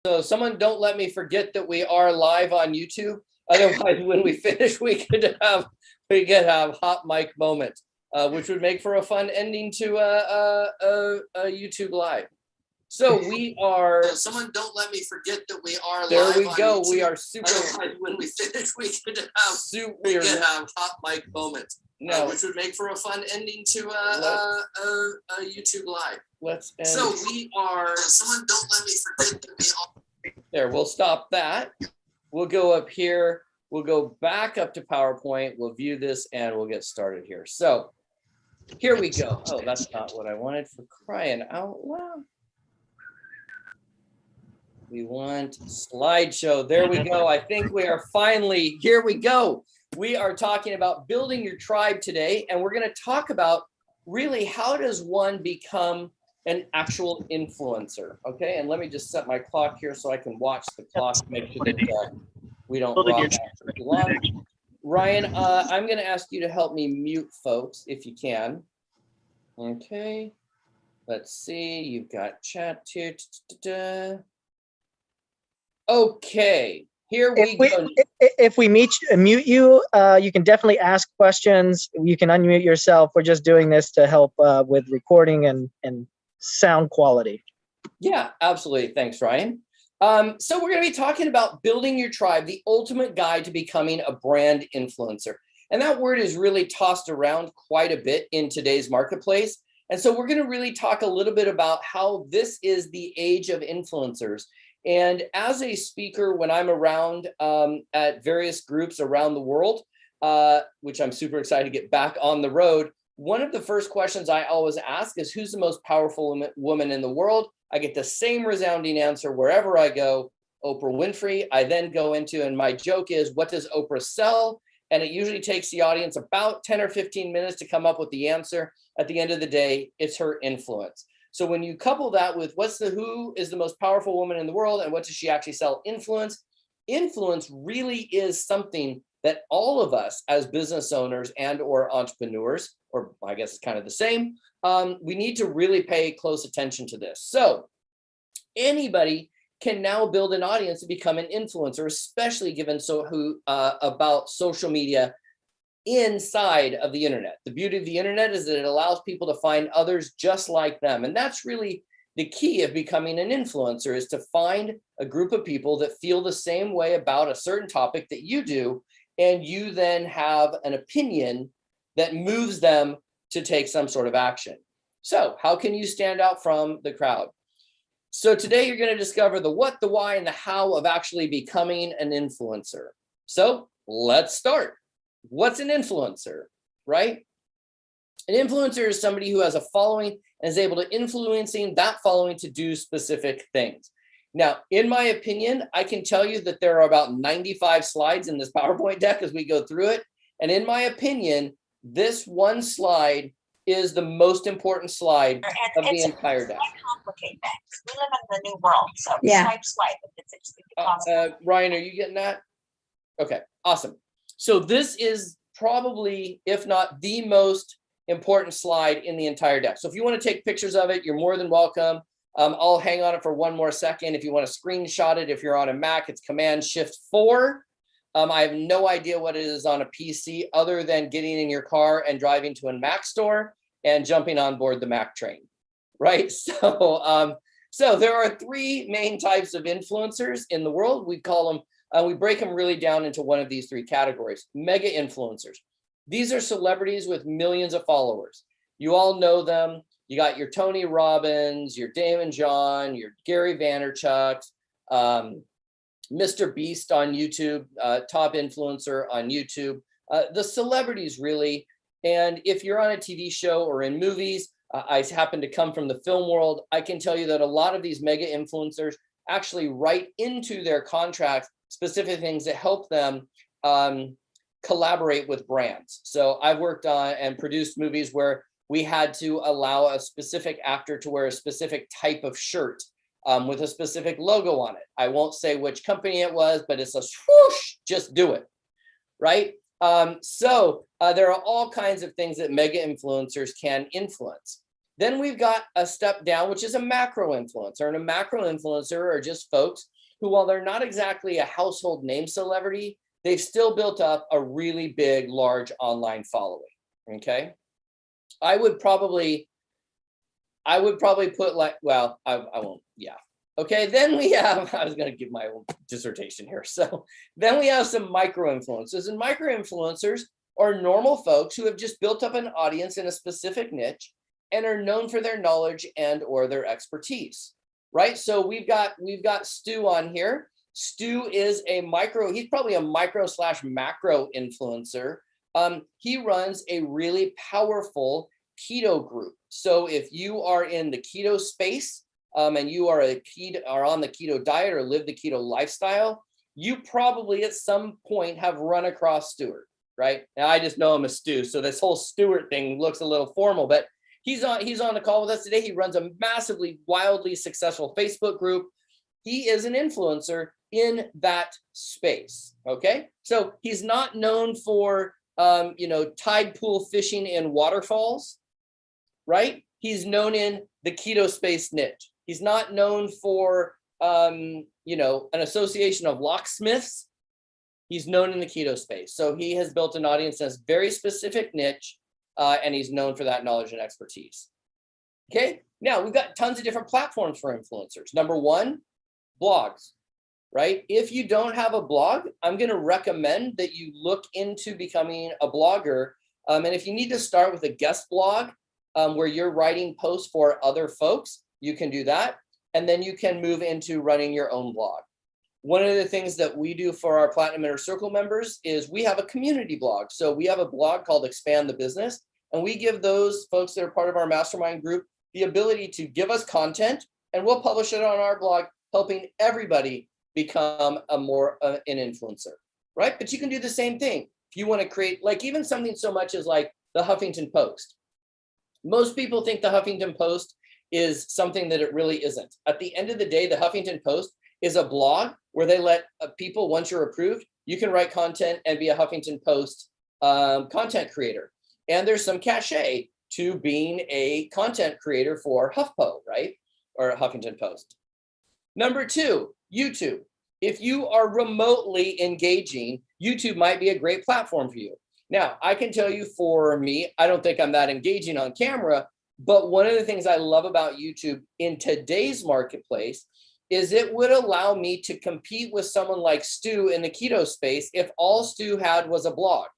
So someone don't let me forget that we are live on YouTube. Otherwise, when we finish, we could have hot mic moment, which would make for a fun ending to a YouTube live. So we are. Someone don't let me forget that we are there live. There we on go. YouTube. We are super. Otherwise, when we finish, we could have hot mic moment. No, which would make for a fun ending to a YouTube live. Let's end. So we are. Someone don't let me forget that we are. There, we'll stop that. We'll go up here. We'll go back up to PowerPoint. We'll view this and we'll get started here. So here we go. Oh, that's not what I wanted, for crying out loud. We want slideshow. There we go. I think we are finally, here we go. We are talking about building your tribe today, and we're going to talk about really how does one become an actual influencer. Okay, and let me just set my clock here so I can watch the clock to make sure that we don't rock too long. Ryan, I'm going to ask you to help me mute folks if you can. Okay, let's see. You've got chat here. Okay, here we go. If we mute you, you can definitely ask questions. You can unmute yourself. We're just doing this to help with recording and sound quality. Yeah, absolutely. Thanks, Ryan. So we're going to be talking about building your tribe, the ultimate guide to becoming a brand influencer. And that word is really tossed around quite a bit in today's marketplace. And so we're going to really talk a little bit about how this is the age of influencers. And as a speaker, when I'm around at various groups around the world, which I'm super excited to get back on the road, one of the first questions I always ask is, who's the most powerful woman in the world? I get the same resounding answer wherever I go, Oprah Winfrey. I then go into, and my joke is, what does Oprah sell? And it usually takes the audience about 10 or 15 minutes to come up with the answer. At the end of the day, it's her influence. So when you couple that with who is the most powerful woman in the world and what does she actually sell? Influence. Influence really is something that all of us as business owners and or entrepreneurs, or I guess it's kind of the same, we need to really pay close attention to this. So anybody can now build an audience to become an influencer, especially given about social media inside of the internet. The beauty of the internet is that it allows people to find others just like them. And that's really the key of becoming an influencer, is to find a group of people that feel the same way about a certain topic that you do. And you then have an opinion that moves them to take some sort of action. So how can you stand out from the crowd? So today you're going to discover the what, the why, and the how of actually becoming an influencer. So let's start. What's an influencer, right? An influencer is somebody who has a following and is able to influencing that following to do specific things. Now, in my opinion, I can tell you that there are about 95 slides in this PowerPoint deck as we go through it. And in my opinion, this one slide is the most important slide of the entire deck. Complicate things. We live in the new world, so swipe if it's possible. Ryan, are you getting that? Okay, awesome. So this is probably, if not the most important slide in the entire deck. So if you want to take pictures of it, you're more than welcome. I'll hang on it for one more second. If you want to screenshot it, if you're on a Mac, it's Command-Shift-4. I have no idea what it is on a PC other than getting in your car and driving to a Mac store and jumping on board the Mac train, right? So there are three main types of influencers in the world. We call them we break them really down into one of these three categories. Mega influencers. These are celebrities with millions of followers. You all know them. You got your Tony Robbins, your Damon John, your Gary Vaynerchuk, Mr. Beast on YouTube, top influencer on YouTube. The celebrities really. And if you're on a TV show or in movies, I happen to come from the film world. I can tell you that a lot of these mega influencers actually write into their contracts specific things that help them collaborate with brands. So I've worked on and produced movies where we had to allow a specific actor to wear a specific type of shirt with a specific logo on it. I won't say which company it was, but it's a swoosh, just do it, right? So there are all kinds of things that mega influencers can influence. Then we've got a step down, which is a macro influencer. And a macro influencer are just folks who, while they're not exactly a household name celebrity, they've still built up a really big, large online following. Okay. I would probably put like, well, I won't. Yeah. Okay. Then we have, I was going to give my own dissertation here. So then we have some micro influencers, and micro influencers are normal folks who have just built up an audience in a specific niche and are known for their knowledge and or their expertise, right? So we've got Stu on here. Stu is a micro, he's probably a micro/macro influencer. He runs a really powerful keto group. So if you are in the keto space and you are on the keto diet or live the keto lifestyle, you probably at some point have run across Stuart, right? Now I just know him as Stu, so this whole Stuart thing looks a little formal, but he's on the call with us today. He runs a massively, wildly successful Facebook group. He is an influencer in that space. Okay, so he's not known for tide pool fishing in waterfalls, right? He's known in the keto space niche. He's not known for an association of locksmiths. He's known in the keto space. So he has built an audience that's very specific niche, and he's known for that knowledge and expertise. Okay, now we've got tons of different platforms for influencers. Number one, blogs, right? If you don't have a blog, I'm going to recommend that you look into becoming a blogger. And if you need to start with a guest blog where you're writing posts for other folks, you can do that. And then you can move into running your own blog. One of the things that we do for our Platinum Inner Circle members is we have a community blog. So we have a blog called Expand the Business, and we give those folks that are part of our mastermind group the ability to give us content, and we'll publish it on our blog, helping everybody become an influencer, right? But you can do the same thing. If you want to create, like even something so much as like the Huffington Post. Most people think the Huffington Post is something that it really isn't. At the end of the day, the Huffington Post is a blog where they let people, once you're approved, you can write content and be a Huffington Post content creator. And there's some cachet to being a content creator for HuffPo, right? Or Huffington Post. Number two, YouTube. If you are remotely engaging, YouTube might be a great platform for you. Now, I can tell you for me, I don't think I'm that engaging on camera, but one of the things I love about YouTube in today's marketplace is it would allow me to compete with someone like Stu in the keto space if all Stu had was a blog.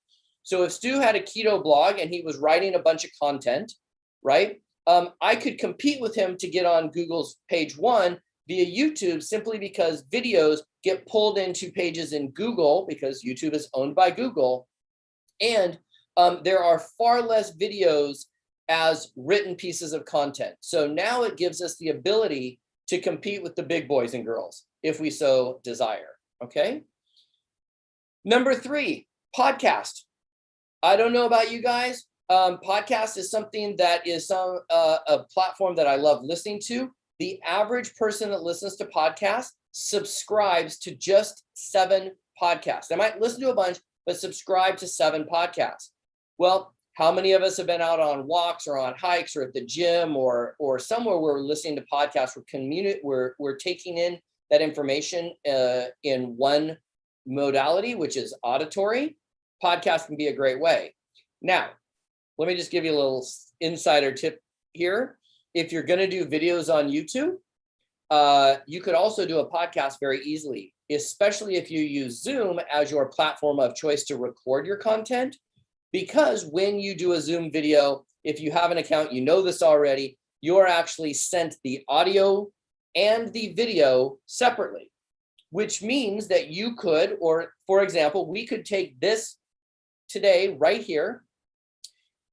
So if Stu had a keto blog and he was writing a bunch of content, right? I could compete with him to get on Google's page one via YouTube simply because videos get pulled into pages in Google because YouTube is owned by Google. And there are far less videos as written pieces of content. So now it gives us the ability to compete with the big boys and girls if we so desire, okay? Number three, podcast. I don't know about you guys. Podcast is something that is a platform that I love listening to. The average person that listens to podcasts subscribes to just 7 podcasts. They might listen to a bunch, but subscribe to 7 podcasts. Well, how many of us have been out on walks or on hikes or at the gym or somewhere where we're listening to podcasts? We're taking in that information in one modality, which is auditory. Podcast can be a great way. Now, let me just give you a little insider tip here. If you're going to do videos on YouTube, you could also do a podcast very easily, especially if you use Zoom as your platform of choice to record your content. Because when you do a Zoom video, if you have an account, you know this already, you're actually sent the audio and the video separately, which means that you could, or for example, we could take this today right here.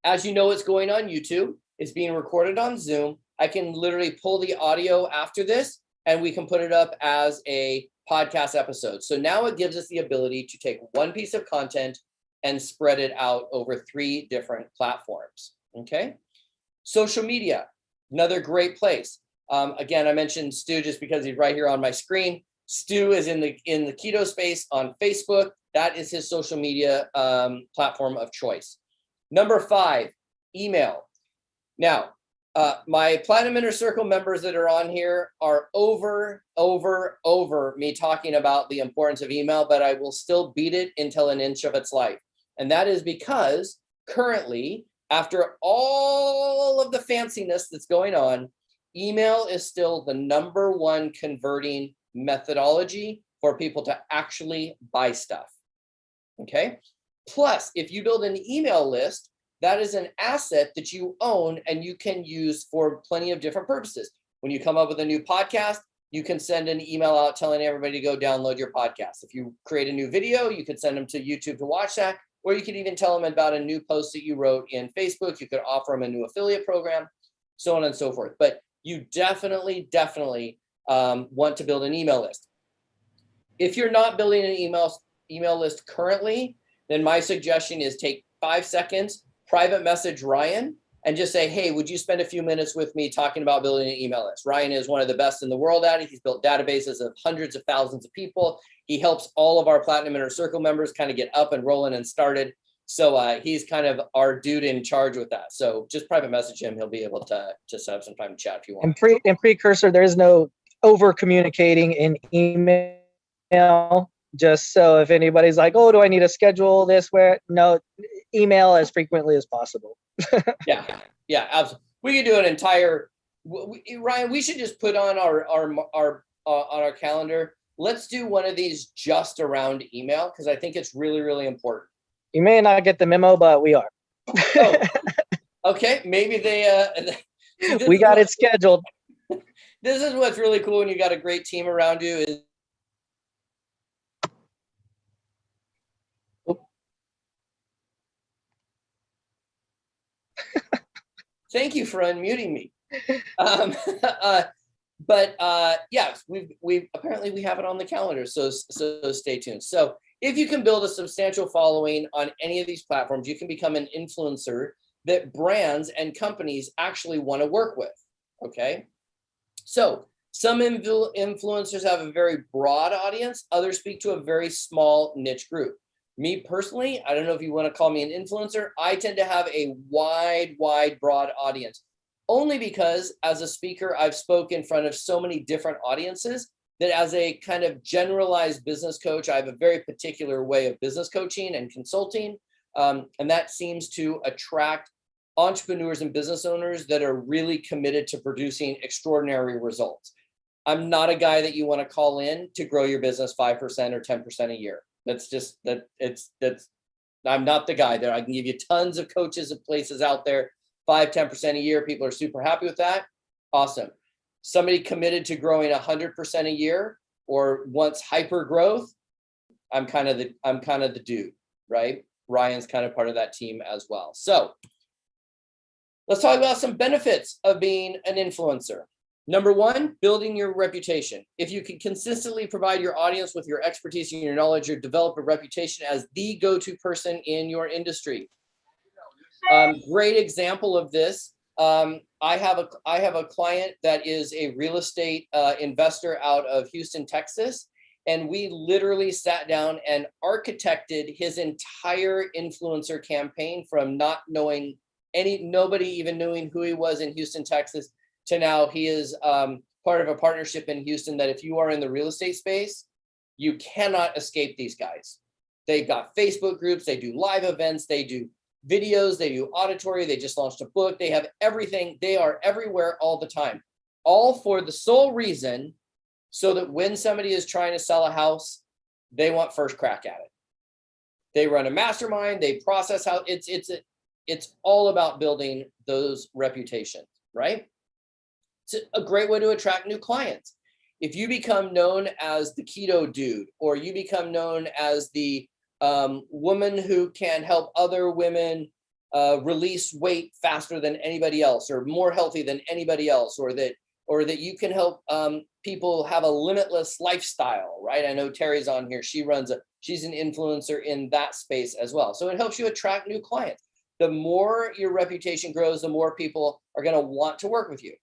As you know, it's going on YouTube. It's being recorded on Zoom. I can literally pull the audio after this and we can put it up as a podcast episode. So now it gives us the ability to take one piece of content and spread it out over 3 different platforms, okay? Social media, another great place. Again, I mentioned Stu just because he's right here on my screen. Stu is in the keto space on Facebook. That is his social media platform of choice. Number 5, email. Now, My Platinum Inner Circle members that are on here are over me talking about the importance of email, but I will still beat it until an inch of its life. And that is because currently, after all of the fanciness that's going on, email is still the #1 converting methodology for people to actually buy stuff. Okay. Plus, if you build an email list, that is an asset that you own and you can use for plenty of different purposes. When you come up with a new podcast, you can send an email out telling everybody to go download your podcast. If you create a new video, you could send them to YouTube to watch that, or you could even tell them about a new post that you wrote in Facebook. You could offer them a new affiliate program, so on and so forth. But you definitely want to build an email list. If you're not building an email list currently, then my suggestion is take 5 seconds, private message Ryan, and just say, hey, would you spend a few minutes with me talking about building an email list? Ryan is one of the best in the world at it. He's built databases of hundreds of thousands of people. He helps all of our Platinum Inner Circle members kind of get up and rolling and started. So he's kind of our dude in charge with that. So just private message him. He'll be able to set up some time to chat if you want. In precursor, there is no over communicating in email. Just so if anybody's like, oh, do I need to schedule this? Where no, email as frequently as possible. Yeah, absolutely. We could do an entire, Ryan, we should just put on our calendar. Let's do one of these just around email, because I think it's really important. You may not get the memo, but we are. Oh, okay. Maybe they we got it scheduled. This is what's really cool when you got a great team around you is thank you for unmuting me. Yes, we apparently have it on the calendar, so stay tuned. So if you can build a substantial following on any of these platforms, you can become an influencer that brands and companies actually want to work with. Okay, so some influencers have a very broad audience, others speak to a very small niche group. Me personally, I don't know if you want to call me an influencer. I tend to have a wide, broad audience, only because as a speaker, I've spoken in front of so many different audiences that as a kind of generalized business coach, I have a very particular way of business coaching and consulting. And that seems to attract entrepreneurs and business owners that are really committed to producing extraordinary results. I'm not a guy that you want to call in to grow your business 5% or 10% a year. I'm not the guy there. I can give you tons of coaches and places out there, 5-10% a year. People are super happy with that. Awesome. Somebody committed to growing 100% a year or wants hyper growth. I'm kind of the dude, right? Ryan's kind of part of that team as well. So let's talk about some benefits of being an influencer. Number 1, building your reputation. If you can consistently provide your audience with your expertise and your knowledge, you develop a reputation as the go-to person in your industry. Great example of this. I have a client that is a real estate investor out of Houston, Texas, and we literally sat down and architected his entire influencer campaign from not knowing nobody even knowing who he was in Houston, Texas, to now he is part of a partnership in Houston that if you are in the real estate space, you cannot escape these guys. They've got Facebook groups, they do live events, they do videos, they do auditory, they just launched a book, they have everything, they are everywhere all the time, all for the sole reason so that when somebody is trying to sell a house, they want first crack at it. They run a mastermind, they process how it's all about building those reputations, right? It's a great way to attract new clients. If you become known as the keto dude, or you become known as the woman who can help other women release weight faster than anybody else, or more healthy than anybody else, or that you can help people have a limitless lifestyle, right? I know Terry's on here. She's an influencer in that space as well. So it helps you attract new clients. The more your reputation grows, the more people are going to want to work with you.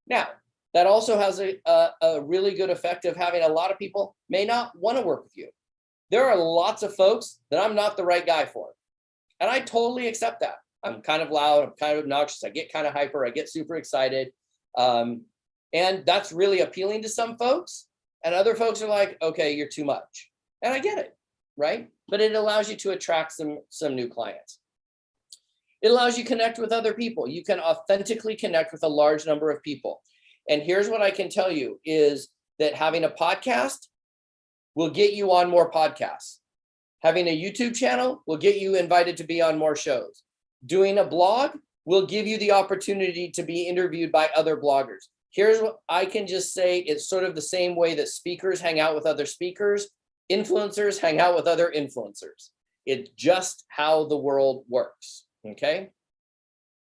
Now, that also has a really good effect of having a lot of people may not want to work with you. There are lots of folks that I'm not the right guy for. And I totally accept that. I'm kind of loud. I'm kind of obnoxious. I get kind of hyper. I get super excited. And that's really appealing to some folks. And other folks are like, okay, you're too much. And I get it, right? But it allows you to attract some new clients. It allows you to connect with other people. You can authentically connect with a large number of people. And here's what I can tell you is that having a podcast will get you on more podcasts. Having a YouTube channel will get you invited to be on more shows. Doing a blog will give you the opportunity to be interviewed by other bloggers. Here's what I can just say. It's sort of the same way that speakers hang out with other speakers. Influencers hang out with other influencers. It's just how the world works, okay?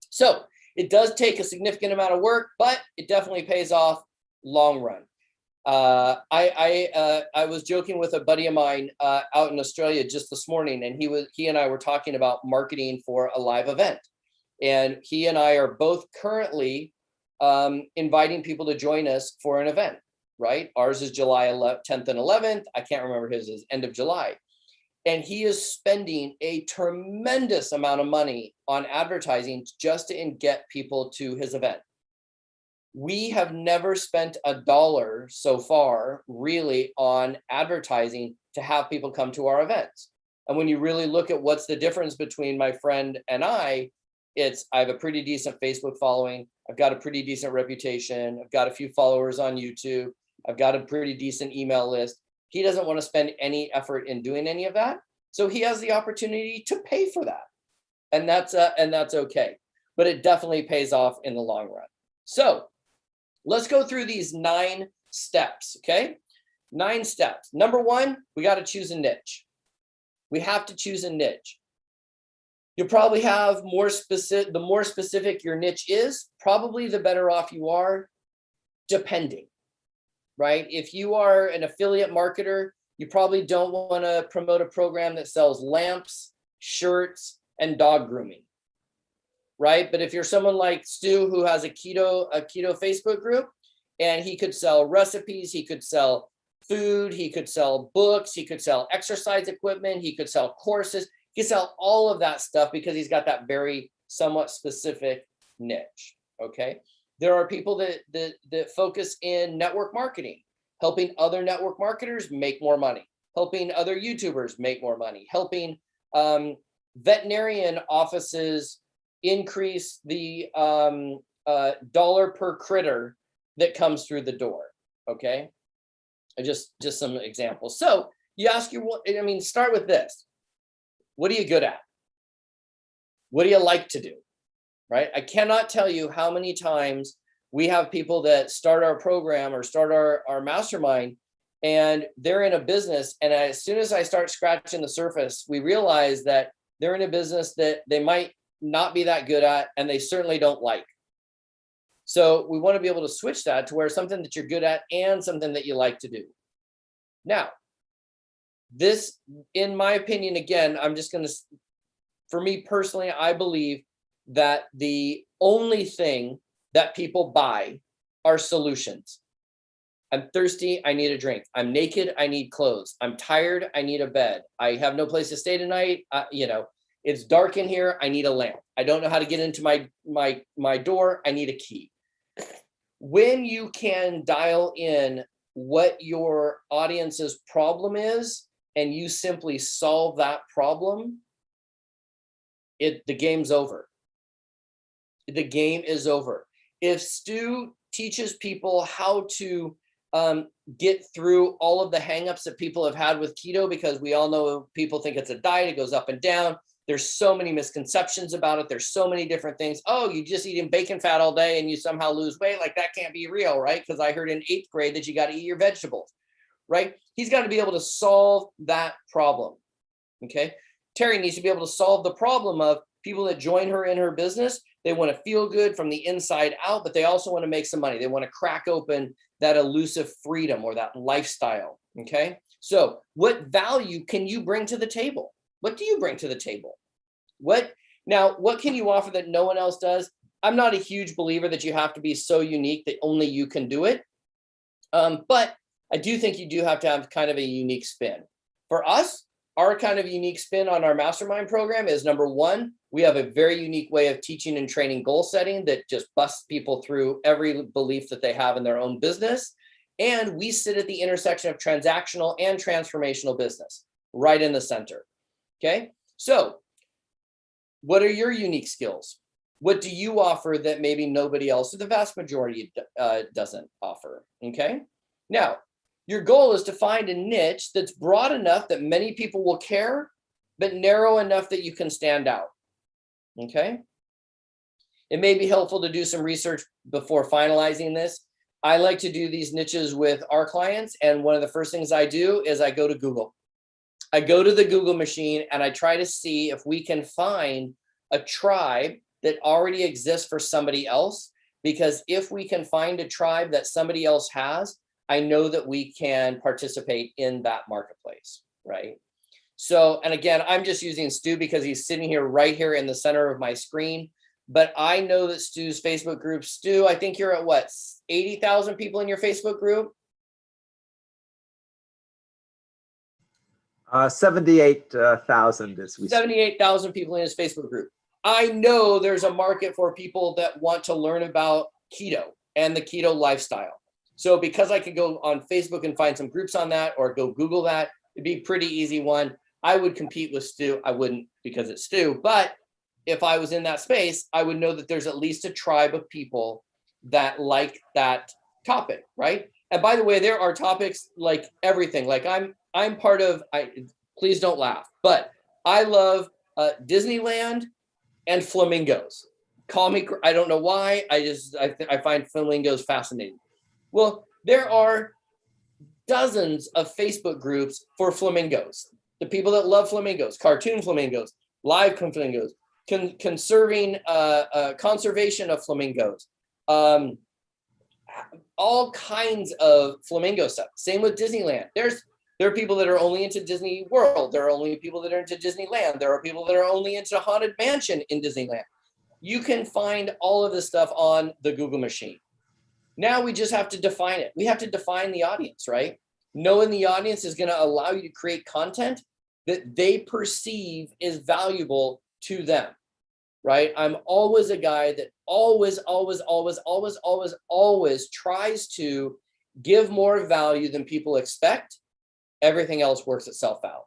So it does take a significant amount of work, but it definitely pays off long run. I was joking with a buddy of mine out in Australia just this morning, and he and I were talking about marketing for a live event. And he and I are both currently inviting people to join us for an event, right? Ours is July 10th and 11th. I can't remember his is end of July. And he is spending a tremendous amount of money on advertising just to get people to his event. We have never spent $1 so far really on advertising to have people come to our events. And when you really look at what's the difference between my friend and I have a pretty decent Facebook following. I've got a pretty decent reputation. I've got a few followers on YouTube. I've got a pretty decent email list. He doesn't want to spend any effort in doing any of that. So he has the opportunity to pay for that. And that's okay. But it definitely pays off in the long run. So let's go through these 9 steps, okay? 9 steps. Number 1, we got to choose a niche. We have to choose a niche. You'll probably have the more specific your niche is, probably the better off you are, depending, right? If you are an affiliate marketer, you probably don't want to promote a program that sells lamps, shirts, and dog grooming, right? But if you're someone like Stu who has a keto Facebook group, and he could sell recipes, he could sell food, he could sell books, he could sell exercise equipment, he could sell courses, he could sell all of that stuff because he's got that very somewhat specific niche, okay? There are people that focus in network marketing, helping other network marketers make more money, helping other YouTubers make more money, helping veterinarian offices increase the dollar per critter that comes through the door, okay? Just some examples. So you ask start with this. What are you good at? What do you like to do, right? I cannot tell you how many times we have people that start our program or start our mastermind, and they're in a business. And as soon as I start scratching the surface, we realize that they're in a business that they might not be that good at, and they certainly don't like. So we want to be able to switch that to where something that you're good at and something that you like to do. Now, this, in my opinion, again, for me personally, I believe that the only thing that people buy are solutions. I'm thirsty, I need a drink. I'm naked, I need clothes. I'm tired, I need a bed. I have no place to stay tonight. It's dark in here, I need a lamp. I don't know how to get into my door, I need a key. When you can dial in what your audience's problem is, and you simply solve that problem, the game's over. The game is over. If Stu teaches people how to get through all of the hangups that people have had with keto, because we all know people think it's a diet, it goes up and down. There's so many misconceptions about it. There's so many different things. Oh, you just eating bacon fat all day and you somehow lose weight. Like, that can't be real, right? Because I heard in 8th grade that you got to eat your vegetables, right? He's got to be able to solve that problem, okay? Terry needs to be able to solve the problem of people that join her in her business. They want to feel good from the inside out, but they also want to make some money. They want to crack open that elusive freedom or that lifestyle, okay? So what value can you bring to the table? What do you bring to the table? What can you offer that no one else does? I'm not a huge believer that you have to be so unique that only you can do it. But I do think you do have to have kind of a unique spin. For us, our kind of unique spin on our mastermind program is, number one, we have a very unique way of teaching and training goal setting that just busts people through every belief that they have in their own business. And we sit at the intersection of transactional and transformational business, right in the center. Okay. So what are your unique skills? What do you offer that maybe nobody else or the vast majority doesn't offer? Okay. Now, your goal is to find a niche that's broad enough that many people will care, but narrow enough that you can stand out. Okay. It may be helpful to do some research before finalizing this. I like to do these niches with our clients. And one of the first things I do is I go to Google. I go to the Google machine and I try to see if we can find a tribe that already exists for somebody else. Because if we can find a tribe that somebody else has, I know that we can participate in that marketplace, right? So, and again, I'm just using Stu because he's sitting here right here in the center of my screen. But I know that Stu's Facebook group, Stu, I think you're at what, 80,000 people in your Facebook group? 78,000 as we speak. 78,000 people in his Facebook group. I know there's a market for people that want to learn about keto and the keto lifestyle. So because I could go on Facebook and find some groups on that, or go Google that, it'd be a pretty easy one. I would compete with Stu. I wouldn't because it's Stu, but if I was in that space, I would know that there's at least a tribe of people that like that topic, right? And by the way, there are topics like everything. Like I'm part of, please don't laugh, but I love Disneyland and flamingos. Call me, I don't know why. I find flamingos fascinating. Well, there are dozens of Facebook groups for flamingos. The people that love flamingos, cartoon flamingos, live flamingos, conservation of flamingos, all kinds of flamingo stuff. Same with Disneyland. There are people that are only into Disney World. There are only people that are into Disneyland. There are people that are only into Haunted Mansion in Disneyland. You can find all of this stuff on the Google machine. Now we just have to define it. We have to define the audience, right? Knowing the audience is going to allow you to create content that they perceive is valuable to them, right? I'm always a guy that always tries to give more value than people expect. Everything else works itself out.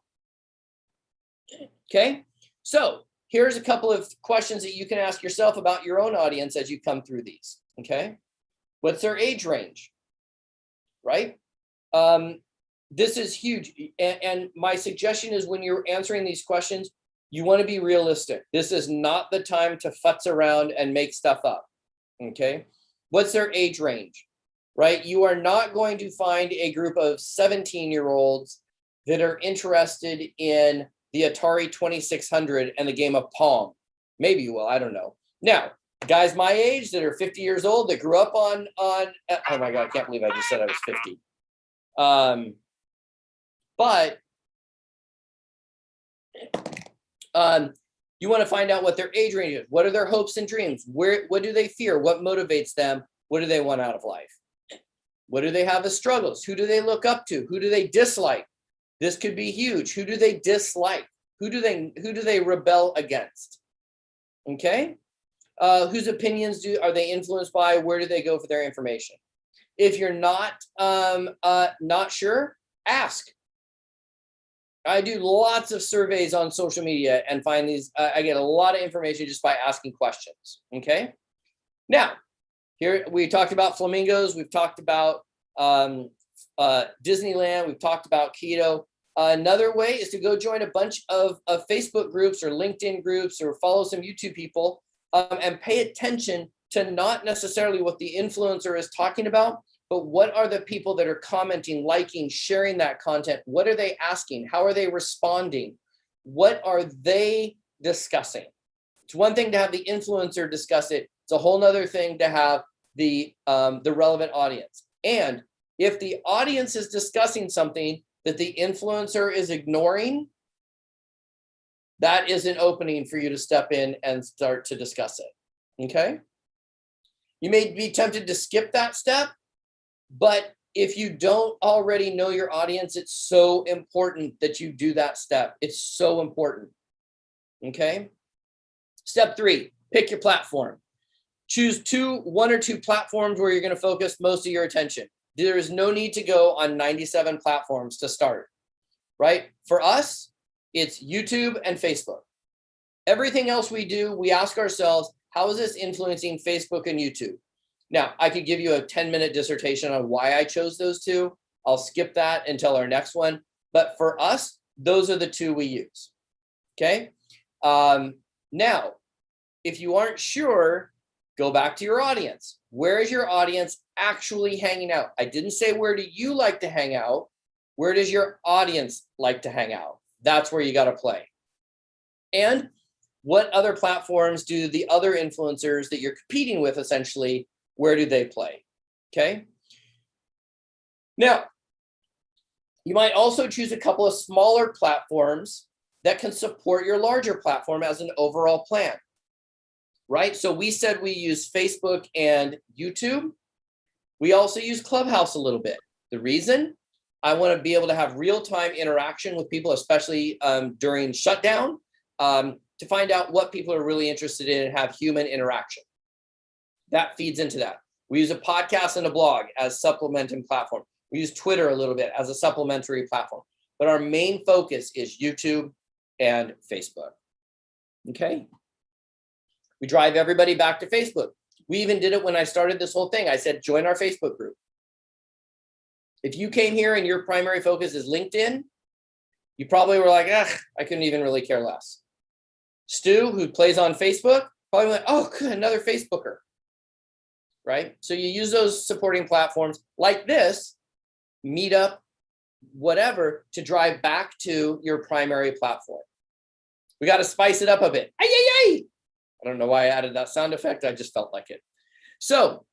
Okay, so here's a couple of questions that you can ask yourself about your own audience as you come through these. Okay, what's their age range, right? This is huge. And my suggestion is when you're answering these questions, you want to be realistic. This is not the time to futz around and make stuff up. Okay, what's their age range? Right? You are not going to find a group of 17-year-olds that are interested in the Atari 2600 and the game of Pong. Maybe you will, I don't know. Now, guys my age that are 50 years old that grew up on oh my God, I can't believe I just said I was 50. But you want to find out what their age range is. What are their hopes and dreams? What do they fear? What motivates them? What do they want out of life? What do they have as struggles? Who do they look up to? Who do they dislike? This could be huge. Who do they dislike? Who do they rebel against? Okay. Whose opinions are they influenced by? Where do they go for their information? If you're not sure, ask. I do lots of surveys on social media and find these. I get a lot of information just by asking questions. Okay. Now, here we talked about flamingos. We've talked about Disneyland. We've talked about keto. Another way is to go join a bunch of Facebook groups or LinkedIn groups or follow some YouTube people and pay attention to not necessarily what the influencer is talking about, but what are the people that are commenting, liking, sharing that content? What are they asking? How are they responding? What are they discussing? It's one thing to have the influencer discuss it. It's a whole nother thing to have the relevant audience. And if the audience is discussing something that the influencer is ignoring, that is an opening for you to step in and start to discuss it. Okay? You may be tempted to skip that step, but if you don't already know your audience, it's so important that you do that step. It's so important. Okay. Step 3, pick your platform. Choose one or two platforms where you're going to focus most of your attention. There is no need to go on 97 platforms to start, right? For us, it's YouTube and Facebook. Everything else we do, we ask ourselves, how is this influencing Facebook and YouTube? Now, I could give you a 10-minute dissertation on why I chose those two. I'll skip that until our next one. But for us, those are the two we use. Okay. Now, if you aren't sure, go back to your audience. Where is your audience actually hanging out? I didn't say where do you like to hang out. Where does your audience like to hang out? That's where you got to play. And what other platforms do the other influencers that you're competing with essentially, where do they play? Okay. Now, you might also choose a couple of smaller platforms that can support your larger platform as an overall plan, right? So we said we use Facebook and YouTube. We also use Clubhouse a little bit. The reason, I want to be able to have real-time interaction with people, especially during shutdown, to find out what people are really interested in and have human interaction. That feeds into that. We use a podcast and a blog as supplementing platform. We use Twitter a little bit as a supplementary platform, but our main focus is YouTube and Facebook. Okay. We drive everybody back to Facebook. We even did it when I started this whole thing. I said, join our Facebook group. If you came here and your primary focus is LinkedIn, you probably were like, I couldn't even really care less. Stu, who plays on Facebook, probably went, oh, good, another Facebooker, right? So you use those supporting platforms like this, Meetup, whatever, to drive back to your primary platform. We got to spice it up a bit. Ay, ay, ay. I don't know why I added that sound effect. I just felt like it. So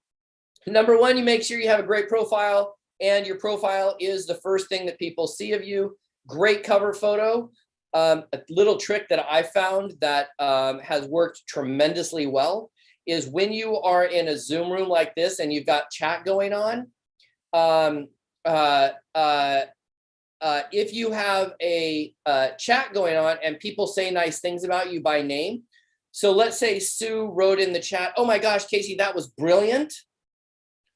number one, you make sure you have a great profile, and your profile is the first thing that people see of you. Great cover photo. A little trick that I found that has worked tremendously well is when you are in a Zoom room like this and you've got chat going on, if you have a chat going on and people say nice things about you by name. So let's say Sue wrote in the chat, oh my gosh, Casey, that was brilliant.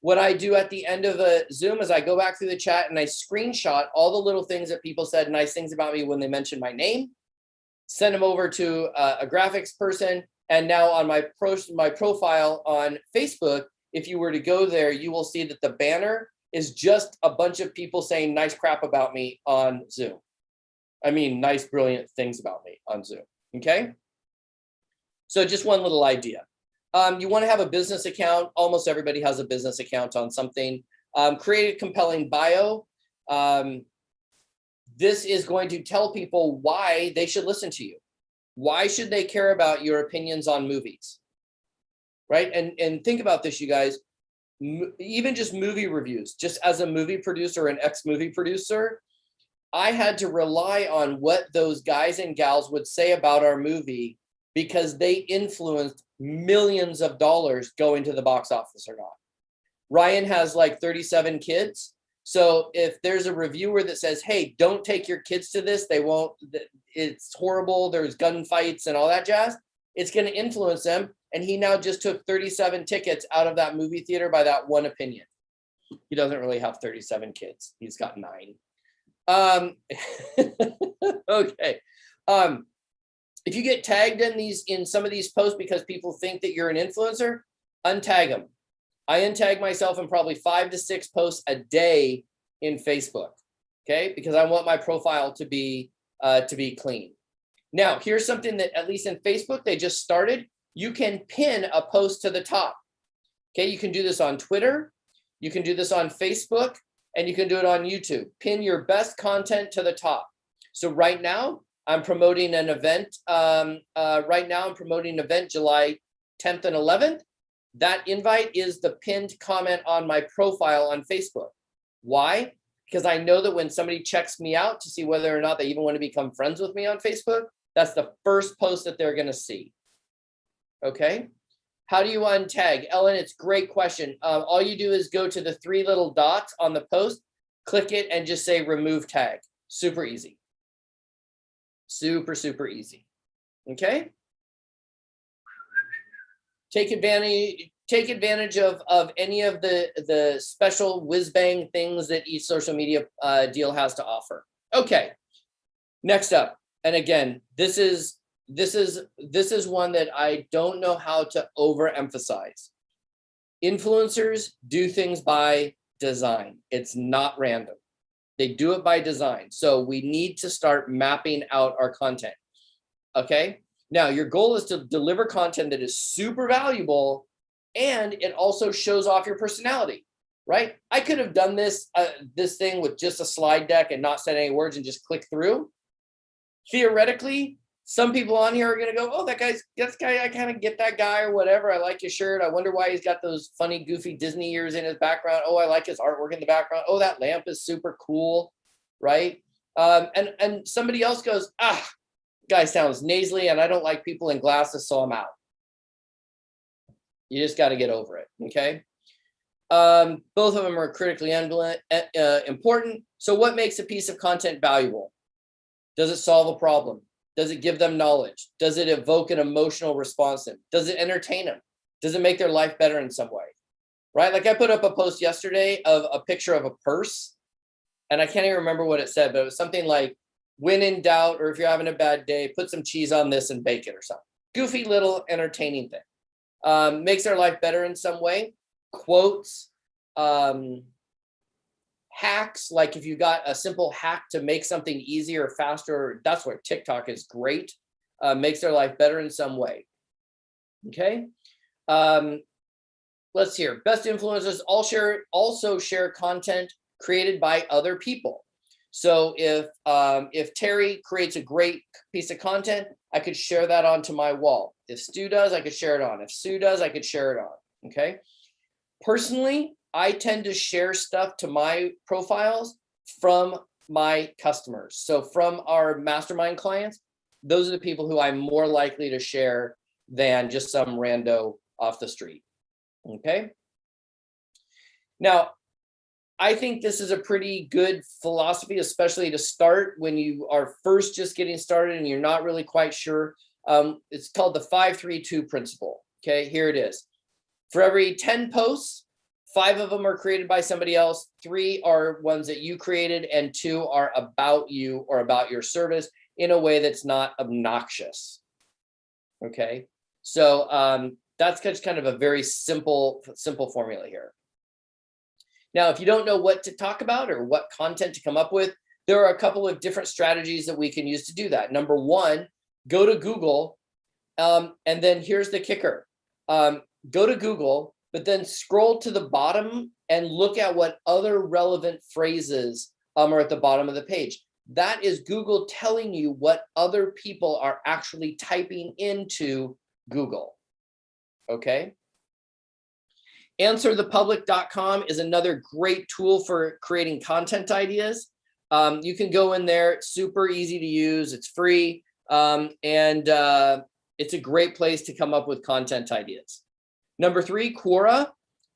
What I do at the end of a Zoom is I go back through the chat and I screenshot all the little things that people said nice things about me when they mentioned my name, send them over to a graphics person. And now on my profile on Facebook, if you were to go there, you will see that the banner is just a bunch of people saying nice crap about me on Zoom. I mean, nice, brilliant things about me on Zoom. Okay. So just one little idea. You want to have a business account. Almost everybody has a business account on something. Create a compelling bio. This is going to tell people why they should listen to you. Why should they care about your opinions on movies? Right? And think about this, you guys. Even just movie reviews, just as a movie producer, an ex-movie producer, I had to rely on what those guys and gals would say about our movie because they influenced millions of dollars going to the box office or not. Ryan has like 37 kids. So if there's a reviewer that says, hey, don't take your kids to this, they won't, it's horrible, there's gunfights and all that jazz, it's going to influence them. And he now just took 37 tickets out of that movie theater by that one opinion. He doesn't really have 37 kids. He's got 9. Okay. If you get tagged in some of these posts because people think that you're an influencer, untag them. I untag myself in probably 5 to 6 posts a day in Facebook. Okay, because I want my profile to be clean. Now, here's something that at least in Facebook they just started. You can pin a post to the top. Okay, you can do this on Twitter, you can do this on Facebook, and you can do it on YouTube. Pin your best content to the top. So right now, I'm promoting an event. July 10th and 11th. That invite is the pinned comment on my profile on Facebook. Why? Because I know that when somebody checks me out to see whether or not they even want to become friends with me on Facebook, that's the first post that they're going to see. Okay. How do you untag? Ellen, it's a great question. All you do is go to the 3 little dots on the post, click it, and just say remove tag. Super easy. Super, super easy. Okay? Take advantage of any of the special whiz-bang things that each social media deal has to offer. Okay, next up, and again, this is one that I don't know how to overemphasize. Influencers do things by design. It's not random. They do it by design. So we need to start mapping out our content. Okay. Now your goal is to deliver content that is super valuable, and it also shows off your personality, right? I could have done this thing with just a slide deck and not said any words and just click through. Theoretically, some people on here are going to go, oh, that guy, I kind of get that guy or whatever. I like his shirt. I wonder why he's got those funny, goofy Disney ears in his background. Oh, I like his artwork in the background. Oh, that lamp is super cool, right? And somebody else goes, guy sounds nasally and I don't like people in glasses, so I'm out. You just got to get over it, okay? Both of them are critically important. So what makes a piece of content valuable? Does it solve a problem? Does it give them knowledge? Does it evoke an emotional response? Does it entertain them? Does it make their life better in some way? Right? Like I put up a post yesterday of a picture of a purse, and I can't even remember what it said, but it was something like, when in doubt, or if you're having a bad day, put some cheese on this and bake it or something. Goofy little entertaining thing. Makes their life better in some way. Quotes, hacks, like if you got a simple hack to make something easier or faster, that's where TikTok is great. Makes their life better in some way. Okay. Let's hear. Best influencers also share content created by other people. So if Terry creates a great piece of content, I could share that onto my wall. If Stu does, I could share it on. If Sue does, I could share it on. Okay. Personally, I tend to share stuff to my profiles from my customers. So from our mastermind clients, those are the people who I'm more likely to share than just some rando off the street. Okay. Now, I think this is a pretty good philosophy, especially to start when you are first just getting started and you're not really quite sure. It's called the 5-3-2 principle. Okay, here it is. For every 10 posts, 5 of them are created by somebody else, 3 are ones that you created, and 2 are about you or about your service in a way that's not obnoxious. Okay, so that's just kind of a very simple formula here. Now, if you don't know what to talk about or what content to come up with, there are a couple of different strategies that we can use to do that. Number one, go to Google, and then here's the kicker. Go to Google, but then scroll to the bottom and look at what other relevant phrases are at the bottom of the page. That is Google telling you what other people are actually typing into Google. Okay. Answerthepublic.com is another great tool for creating content ideas. You can go in there, it's super easy to use, it's free, and it's a great place to come up with content ideas. Number 3, Quora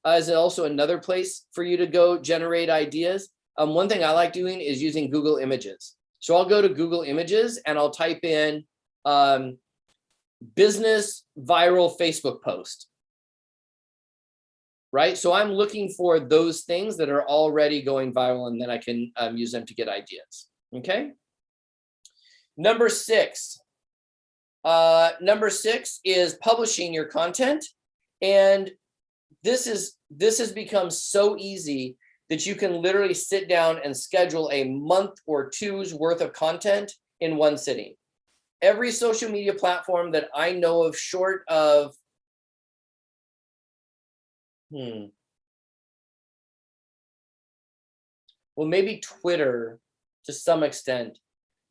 is also another place for you to go generate ideas. One thing I like doing is using Google Images. So I'll go to Google Images and I'll type in business viral Facebook post. Right? So I'm looking for those things that are already going viral, and then I can use them to get ideas. Okay. Number 6 is publishing your content. And this has become so easy that you can literally sit down and schedule a month or 2's worth of content in one sitting. Every social media platform that I know of, short of well, maybe Twitter to some extent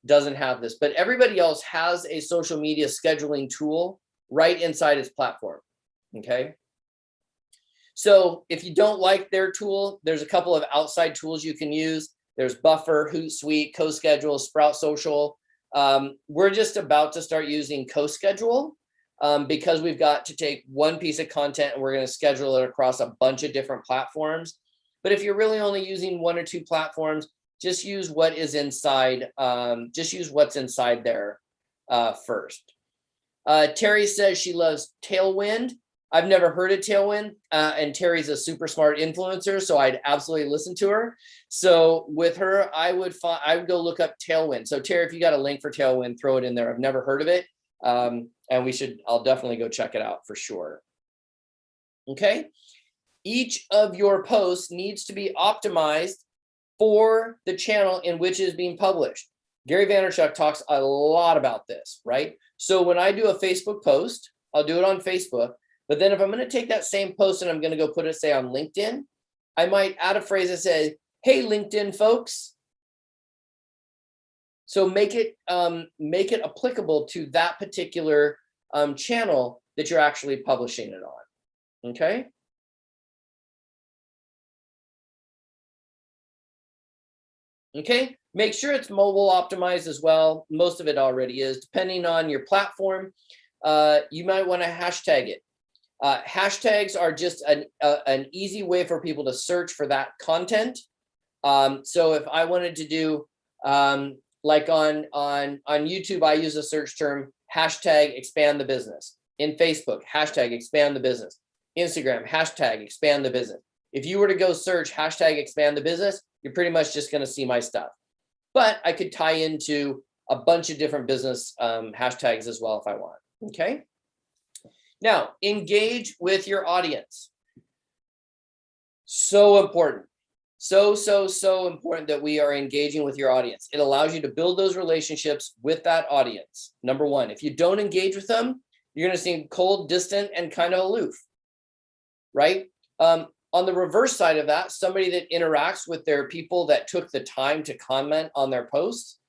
doesn't have this, but everybody else has a social media scheduling tool right inside its platform. Okay. So if you don't like their tool, there's a couple of outside tools you can use. There's Buffer, Hootsuite, CoSchedule, Sprout Social. We're just about to start using CoSchedule. because we've got to take one piece of content and we're going to schedule it across a bunch of different platforms. But if you're really only using one or two platforms, just use what is inside. Just use what's inside there first. Terry says she loves Tailwind. I've never heard of Tailwind, and Terry's a super smart influencer, so I'd absolutely listen to her. So with her, I would go look up Tailwind. So Terry, if you got a link for Tailwind, throw it in there. I've never heard of it, and I'll definitely go check it out for sure. Okay, each of your posts needs to be optimized for the channel in which it is being published. Gary Vaynerchuk talks a lot about this, right? So when I do a Facebook post, I'll do it on Facebook. But then if I'm going to take that same post and I'm going to go put it, say, on LinkedIn, I might add a phrase that says, hey, LinkedIn folks. So make it applicable to that particular channel that you're actually publishing it on. Okay. Okay. Make sure it's mobile optimized as well. Most of it already is. Depending on your platform, you might want to hashtag it. Hashtags are just an easy way for people to search for that content. So if I wanted to do like on YouTube, I use a search term hashtag expand the business. In Facebook, hashtag expand the business. Instagram, hashtag expand the business. If you were to go search hashtag expand the business, you're pretty much just going to see my stuff. But I could tie into a bunch of different business hashtags as well if I want. Okay. Now, engage with your audience. So important. So important that we are engaging with your audience. It allows you to build those relationships with that audience. Number one, if you don't engage with them, you're going to seem cold, distant, and kind of aloof, right? On the reverse side of that, somebody that interacts with their people that took the time to comment on their posts,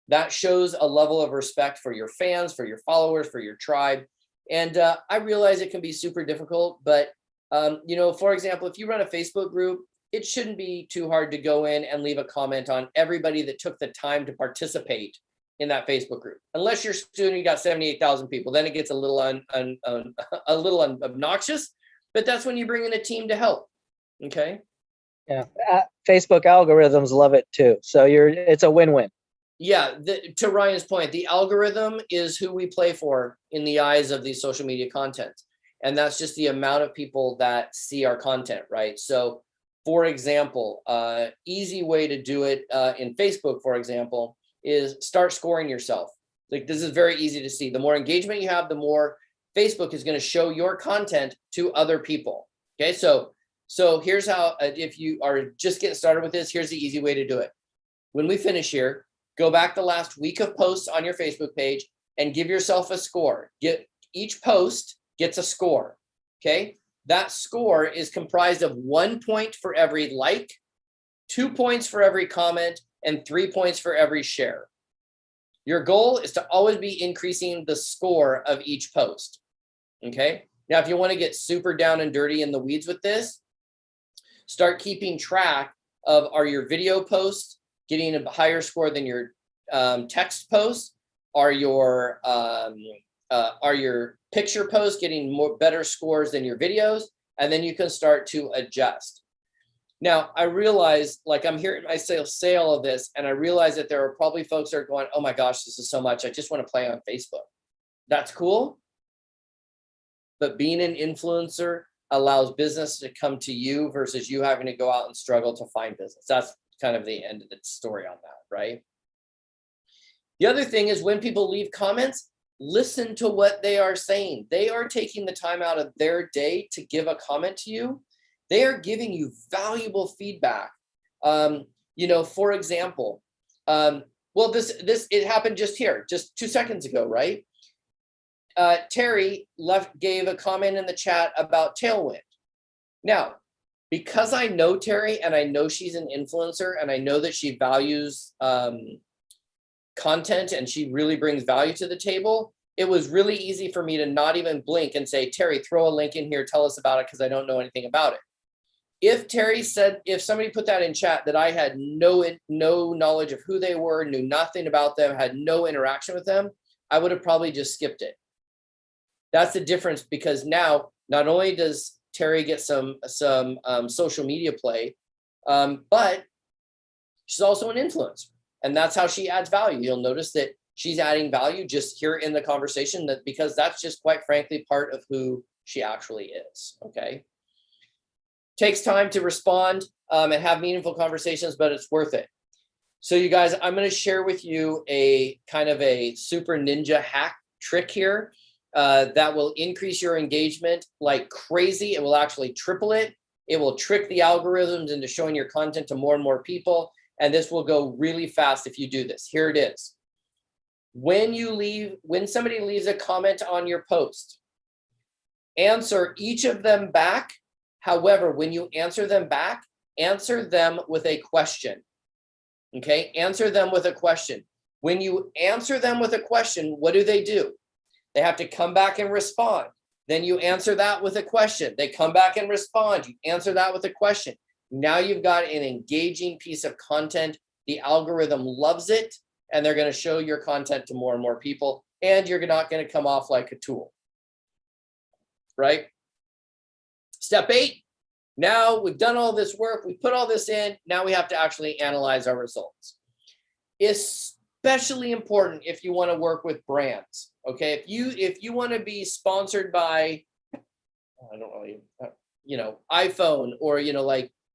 that shows a level of respect for your fans, for your followers, for your tribe. And I realize it can be super difficult, but for example, if you run a Facebook group, it shouldn't be too hard to go in and leave a comment on everybody that took the time to participate in that Facebook group. Unless you're student, you got 78,000 people, then it gets a little obnoxious. But that's when you bring in a team to help. Okay. Yeah, Facebook algorithms love it too. So it's a win-win. Yeah, to Ryan's point, the algorithm is who we play for in the eyes of these social media content. And that's just the amount of people that see our content, right? So, for example, easy way to do it in Facebook, for example, is start scoring yourself. Like, this is very easy to see. The more engagement you have, the more Facebook is going to show your content to other people. Okay, so here's how, if you are just getting started with this, here's the easy way to do it. When we finish here, go back the last week of posts on your Facebook page and give yourself a score. Each post gets a score, okay? That score is comprised of 1 point for every like, 2 points for every comment, and 3 points for every share. Your goal is to always be increasing the score of each post, okay? Now, if you want to get super down and dirty in the weeds with this, start keeping track of, are your video posts getting a higher score than your text posts? Are your picture posts getting better scores than your videos? And then you can start to adjust. Now, I realize, like, I'm hearing myself say all of this, and I realize that there are probably folks that are going, oh my gosh, this is so much. I just want to play on Facebook. That's cool. But being an influencer allows business to come to you versus you having to go out and struggle to find business. That's kind of the end of the story on that, right? The other thing is, when people leave comments, listen to what they are saying. They are taking the time out of their day to give a comment to you. They are giving you valuable feedback. For example, it happened just here, just 2 seconds ago, right? Terry gave a comment in the chat about Tailwind. Now, because I know Terry and I know she's an influencer and I know that she values content and she really brings value to the table, it was really easy for me to not even blink and say, Terry, throw a link in here, tell us about it, because I don't know anything about it. If somebody put that in chat that I had no knowledge of who they were, knew nothing about them, had no interaction with them, I would have probably just skipped it. That's the difference, because now not only does Terry get some social media play, but she's also an influencer, and that's how she adds value. You'll notice that she's adding value just here in the conversation, that because that's just quite frankly part of who she actually is. Okay. Takes time to respond and have meaningful conversations, but it's worth it. So you guys, I'm going to share with you a kind of a super ninja hack trick here that will increase your engagement like crazy. It will actually triple it. It will trick the algorithms into showing your content to more and more people. And this will go really fast if you do this. Here it is. When somebody leaves a comment on your post, answer each of them back. However, when you answer them back, answer them with a question. Okay, answer them with a question. When you answer them with a question, what do? They have to come back and respond. Then you answer that with a question. They come back and respond. You answer that with a question. Now you've got an engaging piece of content. The algorithm loves it, and they're going to show your content to more and more people, and you're not going to come off like a tool. Right? Step 8. Now we've done all this work. We put all this in. Now we have to actually analyze our results. Especially important if you want to work with brands. Okay, if you want to be sponsored by, I don't know, iPhone, or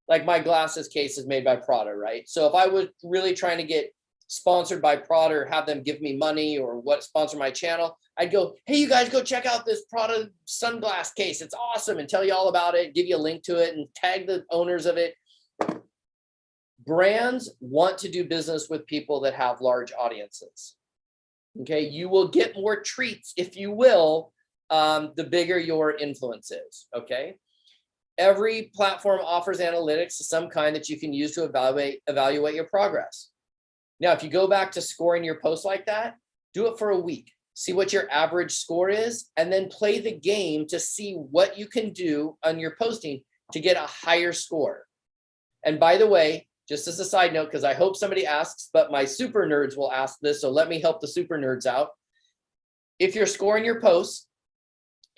like my glasses case is made by Prada, right? So if I was really trying to get sponsored by Prada or have them give me money or sponsor my channel, I'd go, hey, you guys go check out this Prada sunglass case. It's awesome, and tell you all about it, give you a link to it, and tag the owners of it. Brands want to do business with people that have large audiences. Okay, you will get more treats, if you will, the bigger your influence is. Okay, every platform offers analytics of some kind that you can use to evaluate your progress. Now, if you go back to scoring your post like that, do it for a week. See what your average score is, and then play the game to see what you can do on your posting to get a higher score. And by the way, just as a side note, because I hope somebody asks, but my super nerds will ask this, so let me help the super nerds out. If you're scoring your post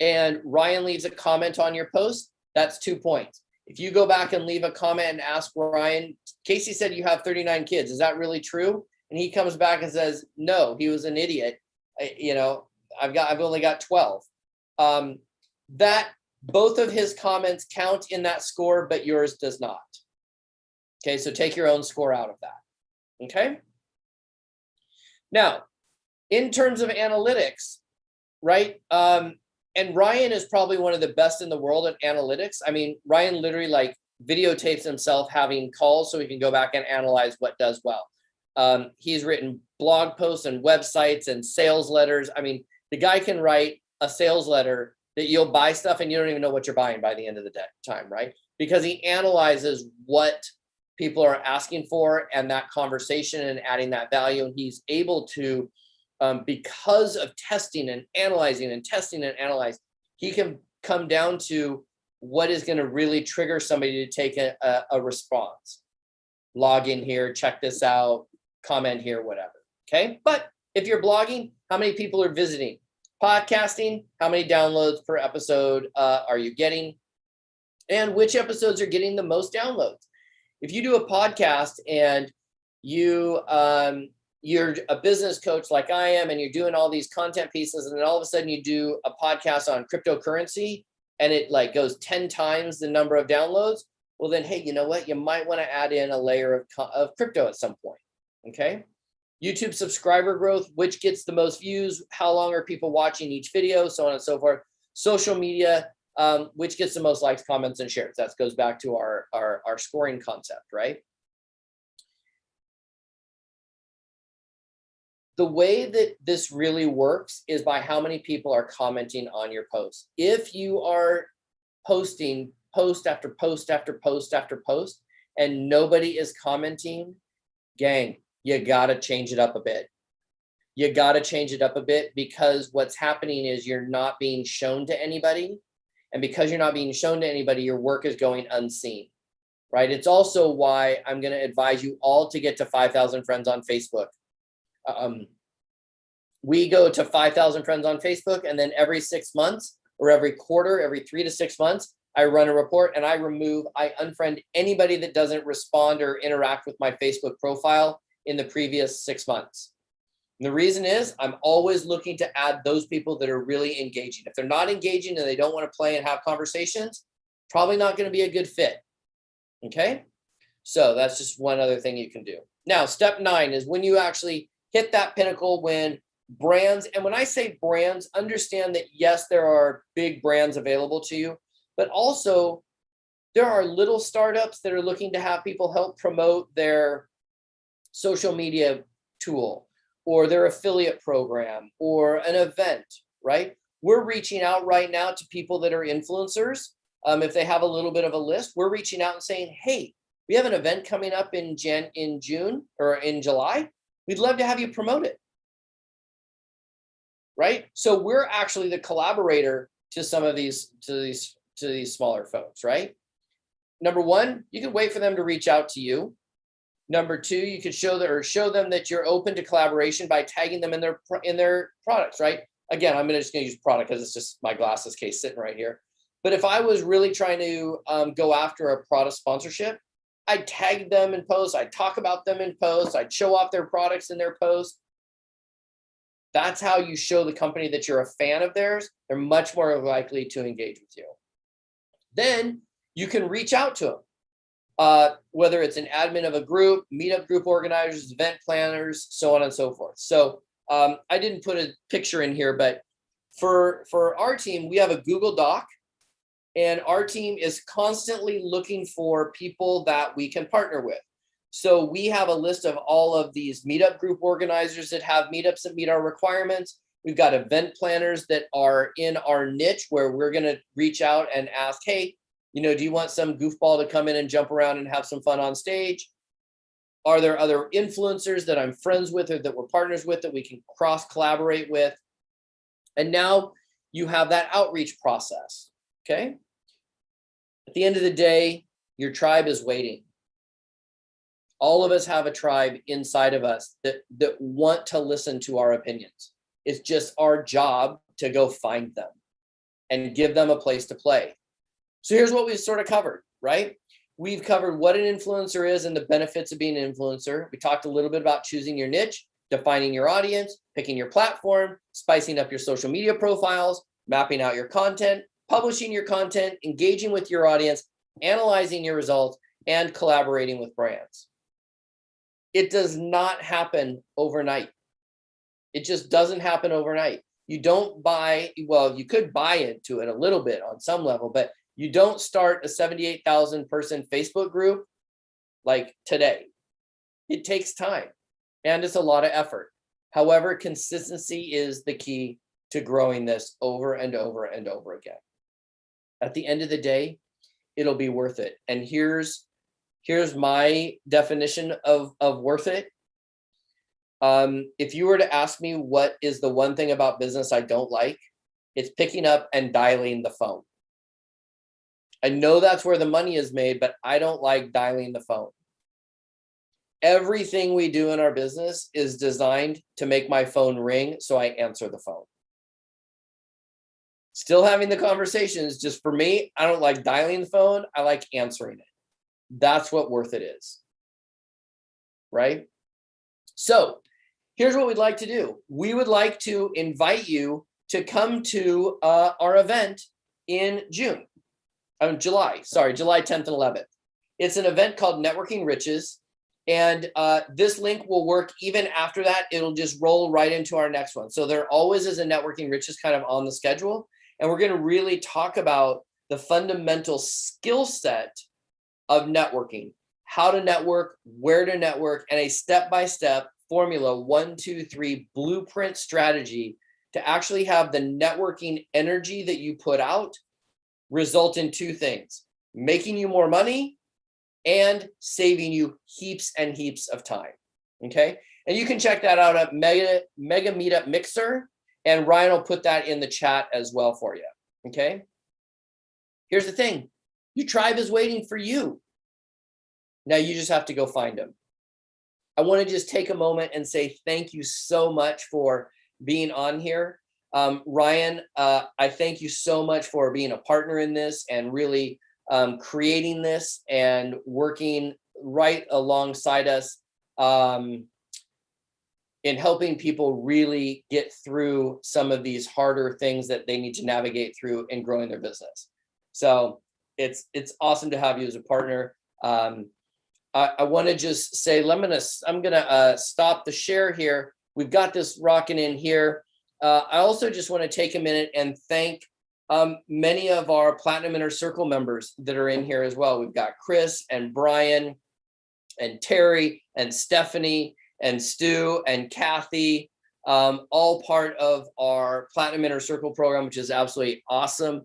and Ryan leaves a comment on your post, that's 2 points. If you go back and leave a comment and ask Ryan, Casey said you have 39 kids. Is that really true? And he comes back and says, no, he was an idiot. I've only got 12. That both of his comments count in that score, but yours does not. Okay, so take your own score out of that. Okay. Now, in terms of analytics, right? And Ryan is probably one of the best in the world at analytics. I mean, Ryan literally videotapes himself having calls so he can go back and analyze what does well. He's written blog posts and websites and sales letters. I mean, the guy can write a sales letter that you'll buy stuff and you don't even know what you're buying by the end of the time, right? Because he analyzes what people are asking for and that conversation and adding that value. And he's able to, because of testing and analyzing and testing and analyze, he can come down to what is going to really trigger somebody to take a response. Log in here, check this out, comment here, whatever. Okay. But if you're blogging, how many people are visiting? Podcasting, how many downloads per episode are you getting? And which episodes are getting the most downloads? If you do a podcast and you're a business coach like I am, and you're doing all these content pieces, and then all of a sudden you do a podcast on cryptocurrency and it goes 10 times the number of downloads, well then, hey, you know what? You might want to add in a layer of crypto at some point. Okay. YouTube subscriber growth, which gets the most views, how long are people watching each video, so on and so forth. Social media, which gets the most likes, comments, and shares. That goes back to our scoring concept, right? The way that this really works is by how many people are commenting on your post. If you are posting post after post after post after post and nobody is commenting, gang, you got to change it up a bit. You got to change it up a bit, because what's happening is you're not being shown to anybody. And because you're not being shown to anybody, your work is going unseen, right? It's also why I'm going to advise you all to get to 5,000 friends on Facebook. we go to 5,000 friends on Facebook, and then every 6 months or every quarter, every 3 to 6 months, I run a report and I unfriend anybody that doesn't respond or interact with my Facebook profile in the previous 6 months. And the reason is I'm always looking to add those people that are really engaging. If they're not engaging and they don't want to play and have conversations, probably not going to be a good fit. Okay. So that's just one other thing you can do. Now, step 9 is when you actually hit that pinnacle, when brands, and when I say brands, understand that yes, there are big brands available to you, but also there are little startups that are looking to have people help promote their social media tool or their affiliate program or an event, right? We're reaching out right now to people that are influencers. If they have a little bit of a list, we're reaching out and saying, hey, we have an event coming up in June or in July. We'd love to have you promote it. Right? So we're actually the collaborator to some of these smaller folks, right? Number 1, you can wait for them to reach out to you. Number 2, you could show them that you're open to collaboration by tagging them in their products, right? Again, I'm just going to use product because it's just my glasses case sitting right here. But if I was really trying to go after a product sponsorship, I'd tag them in posts. I'd talk about them in posts. I'd show off their products in their posts. That's how you show the company that you're a fan of theirs. They're much more likely to engage with you. Then you can reach out to them, whether it's an admin of a group, meetup group organizers, event planners, so on and so forth. So I didn't put a picture in here, but for our team, we have a Google Doc, and our team is constantly looking for people that we can partner with. So we have a list of all of these meetup group organizers that have meetups that meet our requirements. We've got event planners that are in our niche where we're going to reach out and ask, hey, do you want some goofball to come in and jump around and have some fun on stage? Are there other influencers that I'm friends with or that we're partners with that we can cross collaborate with? And now you have that outreach process. Okay. At the end of the day, your tribe is waiting. All of us have a tribe inside of us that want to listen to our opinions. It's just our job to go find them and give them a place to play. So here's what we've sort of covered, right? We've covered what an influencer is and the benefits of being an influencer. We talked a little bit about choosing your niche, defining your audience, picking your platform, spicing up your social media profiles, mapping out your content, publishing your content, engaging with your audience, analyzing your results, and collaborating with brands. It does not happen overnight. It just doesn't happen overnight. You don't you could buy into it a little bit on some level, but you don't start a 78,000 person Facebook group like today. It takes time and it's a lot of effort. However, consistency is the key to growing this over and over and over again. At the end of the day, it'll be worth it. And here's my definition of worth it. If you were to ask me what is the one thing about business I don't like, it's picking up and dialing the phone. I know that's where the money is made, but I don't like dialing the phone. Everything we do in our business is designed to make my phone ring, so I answer the phone. Still having the conversations, just for me, I don't like dialing the phone. I like answering it. That's what worth it is, right? So here's what we'd like to do. We would like to invite you to come to our event in July 10th and 11th. It's an event called Networking Riches. And this link will work even after that. It'll just roll right into our next one. So there always is a Networking Riches kind of on the schedule. And we're going to really talk about the fundamental skill set of networking, how to network, where to network, and a step-by-step formula, 1, 2, 3 blueprint strategy to actually have the networking energy that you put out result in 2 things: making you more money and saving you heaps and heaps of time. Okay. And you can check that out at Mega Meetup Mixer, and Ryan will put that in the chat as well for you. Okay. Here's the thing. Your tribe is waiting for you. Now you just have to go find them. I want to just take a moment and say thank you so much for being on here. Ryan, I thank you so much for being a partner in this and really creating this and working right alongside us in helping people really get through some of these harder things that they need to navigate through in growing their business. So it's awesome to have you as a partner. I want to just say, I'm gonna stop the share here. We've got this rocking in here. I also just want to take a minute and thank many of our Platinum Inner Circle members that are in here as well. We've got Chris and Brian and Terry and Stephanie and Stu and Kathy, all part of our Platinum Inner Circle program, which is absolutely awesome.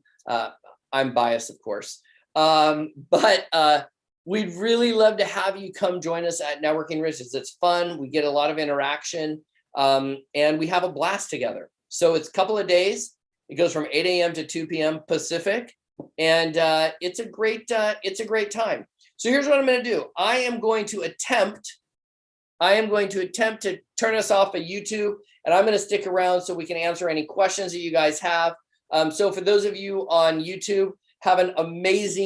I'm biased, of course, but we'd really love to have you come join us at Networking Riches. It's fun. We get a lot of interaction, and we have a blast together. So it's a couple of days. It goes from 8 a.m. to 2 p.m. Pacific, and it's a great time. So here's what I'm going to do. I am going to attempt to turn us off of YouTube, and I'm going to stick around so we can answer any questions that you guys have. So for those of you on YouTube, have an amazing